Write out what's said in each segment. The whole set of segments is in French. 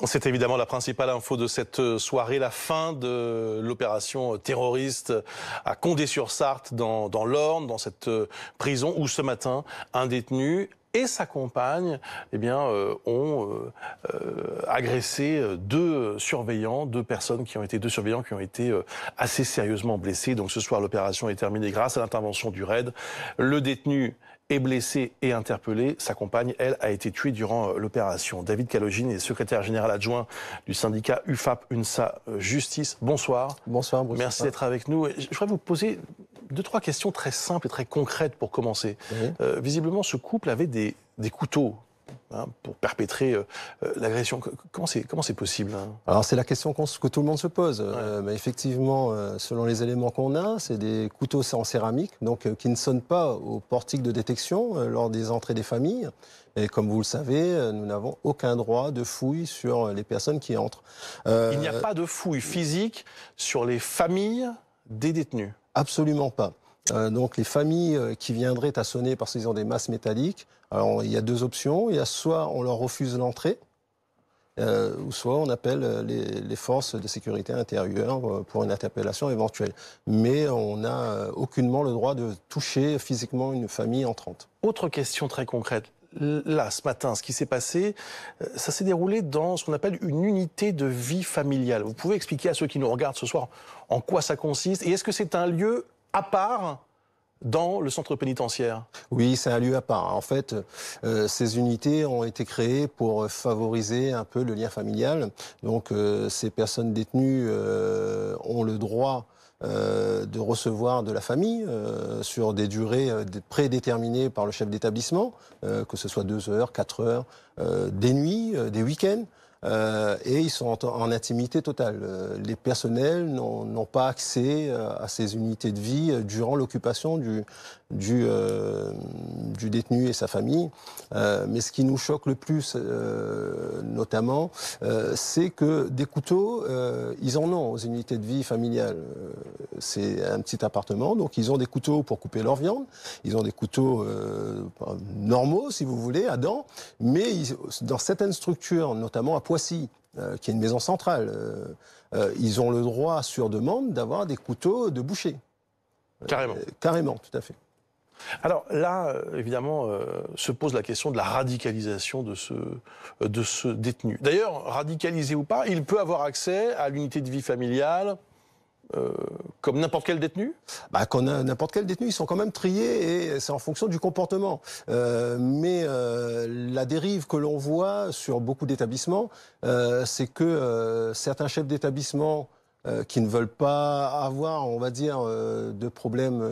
C'est évidemment la principale info de cette soirée, la fin de l'opération terroriste à Condé-sur-Sarthe, dans l'Orne, dans cette prison où ce matin, un détenu et sa compagne ont agressé deux surveillants, deux surveillants qui ont été assez sérieusement blessés. Donc ce soir, l'opération est terminée grâce à l'intervention du RAID. Le détenu est blessé et interpellé. Sa compagne, elle, a été tuée durant l'opération. David Calogine est secrétaire général adjoint du syndicat UFAP-UNSA Justice. Bonsoir. Bonsoir, Bruce. Merci d'être avec nous. Je voudrais vous poser 2-3 questions très simples et très concrètes pour commencer. Oui. Visiblement, ce couple avait des couteaux pour perpétrer l'agression. Comment c'est possible Alors c'est la question que tout le monde se pose. Mais effectivement, selon les éléments qu'on a, c'est des couteaux en céramique, donc qui ne sonnent pas au portique de détection lors des entrées des familles. Et comme vous le savez, nous n'avons aucun droit de fouille sur les personnes qui entrent. Il n'y a pas de fouille physique sur les familles des détenus? Absolument pas. Donc les familles qui viendraient à sonner parce qu'ils ont des masses métalliques, alors il y a deux options. Il y a soit on leur refuse l'entrée, ou soit on appelle les forces de sécurité intérieure pour une interpellation éventuelle. Mais on n'a aucunement le droit de toucher physiquement une famille entrante. Autre question très concrète. Là, ce matin, ce qui s'est passé, ça s'est déroulé dans ce qu'on appelle une unité de vie familiale. Vous pouvez expliquer à ceux qui nous regardent ce soir en quoi ça consiste? Et est-ce que c'est un lieu à part dans le centre pénitentiaire? Oui, c'est un lieu à part. En fait, ces unités ont été créées pour favoriser un peu le lien familial. Donc, ces personnes détenues ont le droit de recevoir de la famille sur des durées prédéterminées par le chef d'établissement, que ce soit 2 heures, 4 heures, des nuits, des week-ends. Et ils sont en intimité totale. Les personnels n'ont pas accès à ces unités de vie durant l'occupation du détenu et sa famille. Mais ce qui nous choque le plus, notamment, c'est que des couteaux, ils en ont aux unités de vie familiales. C'est un petit appartement, donc ils ont des couteaux pour couper leur viande. Ils ont des couteaux normaux, si vous voulez, à dents. Mais dans certaines structures, notamment à Poissy, qui est une maison centrale, ils ont le droit, sur demande, d'avoir des couteaux de boucher. Carrément. Carrément, tout à fait. Alors là, évidemment, se pose la question de la radicalisation de ce détenu. D'ailleurs, radicalisé ou pas, il peut avoir accès à l'unité de vie familiale comme n'importe quel détenu? Comme n'importe quel détenu, ils sont quand même triés et c'est en fonction du comportement. Mais la dérive que l'on voit sur beaucoup d'établissements, c'est que certains chefs d'établissement qui ne veulent pas avoir, on va dire, de problèmes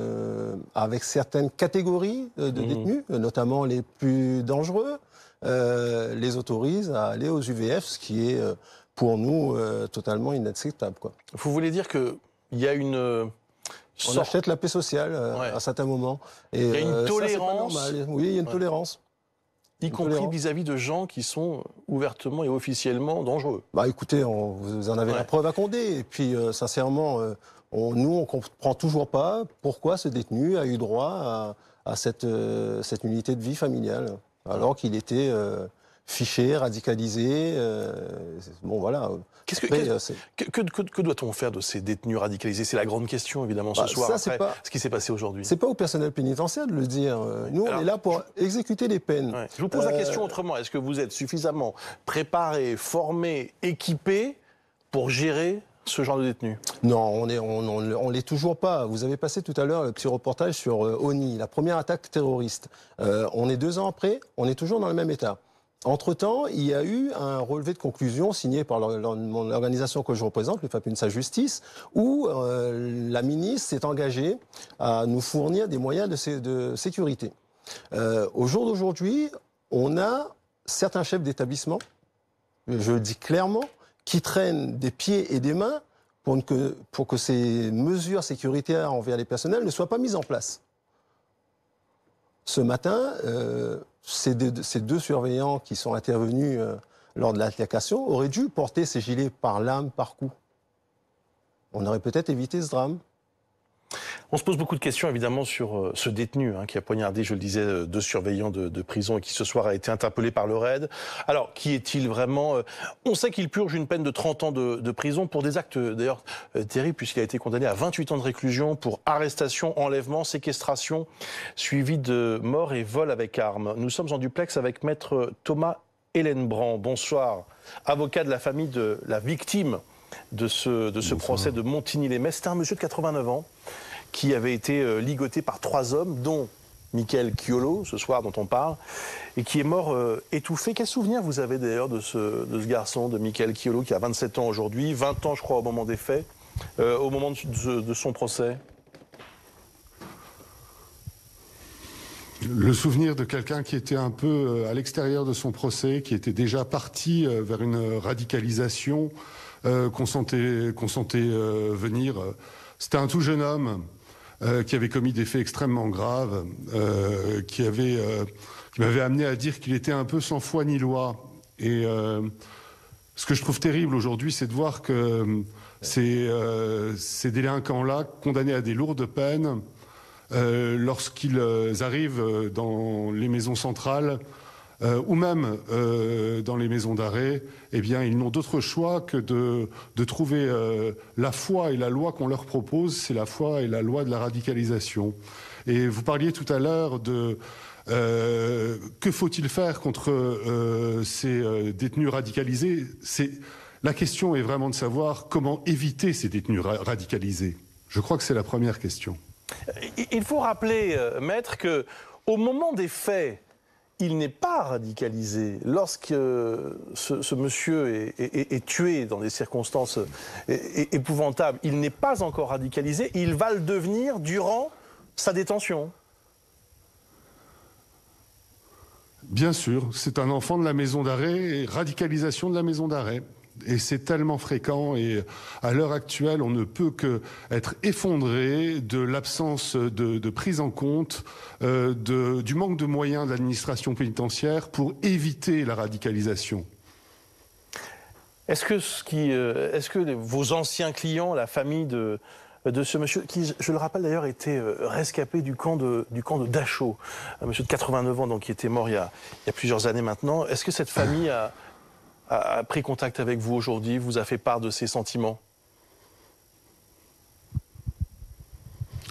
avec certaines catégories de détenus, notamment les plus dangereux, les autorisent à aller aux UVF, ce qui est pour nous totalement inacceptable, quoi. Vous voulez dire qu'il y a une on achète la paix sociale à certains moments. Et, il y a une tolérance. Ça, oui, il y a une tolérance. Y compris vis-à-vis de gens qui sont ouvertement et officiellement dangereux. Écoutez, vous en avez la preuve à Condé. Et puis, sincèrement, nous, on comprend toujours pas pourquoi ce détenu a eu droit à cette unité de vie familiale, alors qu'il était fiché, radicalisé. Bon, voilà. Que doit-on faire de ces détenus radicalisés? C'est la grande question, évidemment, ce soir, après ce qui s'est passé aujourd'hui. C'est pas au personnel pénitentiaire de le dire. Nous, on est là pour exécuter les peines. Je vous pose la question autrement. Est-ce que vous êtes suffisamment préparé, formé, équipé pour gérer ce genre de détenus? Non, on l'est toujours pas. Vous avez passé tout à l'heure le petit reportage sur Oni, la première attaque terroriste. On est 2 ans après, on est toujours dans le même état. Entre-temps, il y a eu un relevé de conclusion signé par l'organisation que je représente, le UFAP-UNSA Justice, où la ministre s'est engagée à nous fournir des moyens de sécurité. Au jour d'aujourd'hui, on a certains chefs d'établissement, je le dis clairement, qui traînent des pieds et des mains pour que ces mesures sécuritaires envers les personnels ne soient pas mises en place. Ce matin, ces deux surveillants qui sont intervenus lors de l'altercation auraient dû porter ces gilets par lame, par coup. On aurait peut-être évité ce drame. On se pose beaucoup de questions évidemment sur ce détenu qui a poignardé, je le disais, 2 surveillants de prison et qui ce soir a été interpellé par le RAID. Alors, qui est-il vraiment? On sait qu'il purge une peine de 30 ans de prison pour des actes d'ailleurs terribles, puisqu'il a été condamné à 28 ans de réclusion pour arrestation, enlèvement, séquestration, suivi de mort et vol avec arme. Nous sommes en duplex avec maître Thomas Ellenbrand. Bonsoir, avocat de la famille de la victime de ce procès de Montigny-les-Metz. C'était un monsieur de 89 ans qui avait été ligoté par 3 hommes, dont Michael Chiolo, ce soir dont on parle, et qui est mort étouffé. Quel souvenir vous avez d'ailleurs de ce garçon, de Michael Chiolo, qui a 27 ans aujourd'hui, 20 ans je crois au moment des faits, au moment de son procès? Le souvenir de quelqu'un qui était un peu à l'extérieur de son procès, qui était déjà parti vers une radicalisation qu'on sentait venir. C'était un tout jeune homme qui avait commis des faits extrêmement graves, qui m'avait amené à dire qu'il était un peu sans foi ni loi. Et ce que je trouve terrible aujourd'hui, c'est de voir que ces délinquants-là, condamnés à des lourdes peines, lorsqu'ils arrivent dans les maisons centrales ou même dans les maisons d'arrêt, eh bien, ils n'ont d'autre choix que de trouver la foi et la loi qu'on leur propose, c'est la foi et la loi de la radicalisation. Et vous parliez tout à l'heure de que faut-il faire contre ces détenus radicalisés. La question est vraiment de savoir comment éviter ces détenus radicalisés. Je crois que c'est la première question. Il faut rappeler, maître, qu'au moment des faits, il n'est pas radicalisé. Lorsque ce monsieur est tué dans des circonstances épouvantables, il n'est pas encore radicalisé. Il va le devenir durant sa détention. Bien sûr, c'est un enfant de la maison d'arrêt et radicalisation de la maison d'arrêt. Et c'est tellement fréquent et à l'heure actuelle, on ne peut qu'être effondré de l'absence de prise en compte, du manque de moyens de l'administration pénitentiaire pour éviter la radicalisation. Est-ce que vos anciens clients, la famille de ce monsieur, qui, je le rappelle d'ailleurs, était rescapé du camp de Dachau, un monsieur de 89 ans, donc qui était mort il y a plusieurs années maintenant, est-ce que cette famille a pris contact avec vous aujourd'hui, vous a fait part de ses sentiments?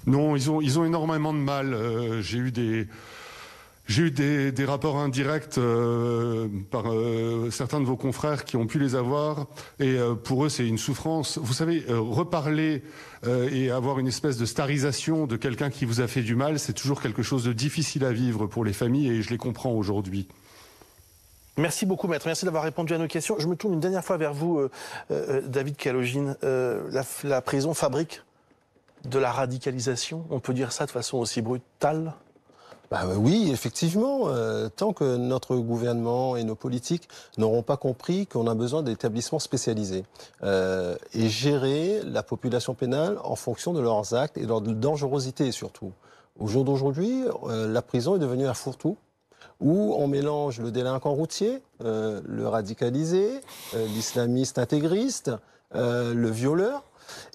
Non, ils ont énormément de mal. J'ai eu des rapports indirects par certains de vos confrères qui ont pu les avoir. Et pour eux, c'est une souffrance. Vous savez, reparler et avoir une espèce de starisation de quelqu'un qui vous a fait du mal, c'est toujours quelque chose de difficile à vivre pour les familles et je les comprends aujourd'hui. Merci beaucoup, maître. Merci d'avoir répondu à nos questions. Je me tourne une dernière fois vers vous, David Kalogine. La prison fabrique de la radicalisation. On peut dire ça de façon aussi brutale? Oui, effectivement. Tant que notre gouvernement et nos politiques n'auront pas compris qu'on a besoin d'établissements spécialisés et gérer la population pénale en fonction de leurs actes et de leur dangerosité surtout. Au jour d'aujourd'hui, la prison est devenue un fourre-tout, où on mélange le délinquant routier, le radicalisé, l'islamiste intégriste, le violeur,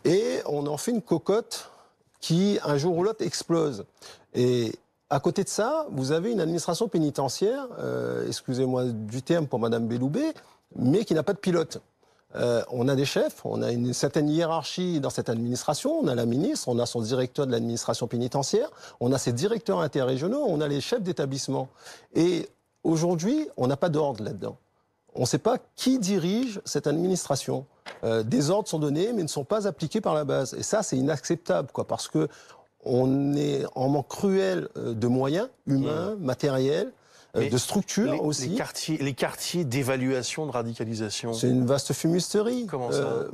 et on en fait une cocotte qui, un jour ou l'autre, explose. Et à côté de ça, vous avez une administration pénitentiaire, excusez-moi du terme pour Madame Belloubet, mais qui n'a pas de pilote. On a des chefs, on a une certaine hiérarchie dans cette administration, on a la ministre, on a son directeur de l'administration pénitentiaire, on a ses directeurs interrégionaux, on a les chefs d'établissement. Et aujourd'hui, on n'a pas d'ordre là-dedans. On ne sait pas qui dirige cette administration. Des ordres sont donnés, mais ne sont pas appliqués par la base. Et ça, c'est inacceptable, parce que on est en manque cruel de moyens humains, matériels, de structures aussi. Les quartiers d'évaluation de radicalisation. C'est une vaste fumisterie. Comment ça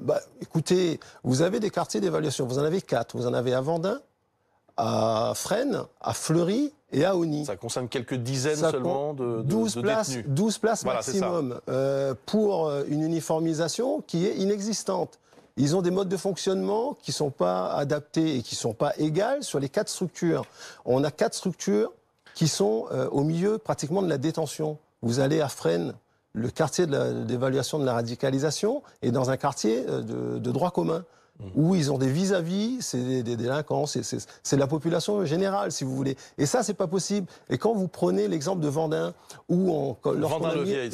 écoutez, vous avez des quartiers d'évaluation. Vous en avez 4. Vous en avez à Vendin, à Fresnes, à Fleury et à Osny. Ça concerne quelques dizaines seulement de détenus. 12 places voilà, maximum pour une uniformisation qui est inexistante. Ils ont des modes de fonctionnement qui ne sont pas adaptés et qui ne sont pas égales sur les 4 structures. On a 4 structures qui sont au milieu pratiquement de la détention. Vous allez à Fresnes, le quartier d'évaluation de la radicalisation est dans un quartier de droit commun. où ils ont des vis-à-vis, c'est des délinquants, c'est la population générale, si vous voulez. Et ça, c'est pas possible. Et quand vous prenez l'exemple de Vendin, où Vendin-le-Vieil,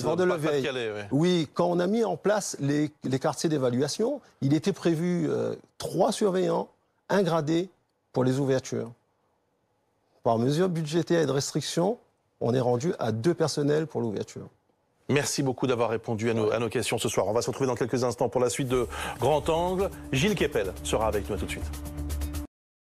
oui, quand on a mis en place les quartiers d'évaluation, il était prévu 3 surveillants, 1 gradé pour les ouvertures. Par mesure budgétaire et de restriction, on est rendu à 2 personnels pour l'ouverture. Merci beaucoup d'avoir répondu à nos questions ce soir. On va se retrouver dans quelques instants pour la suite de Grand Angle. Gilles Kepel sera avec nous, à tout de suite.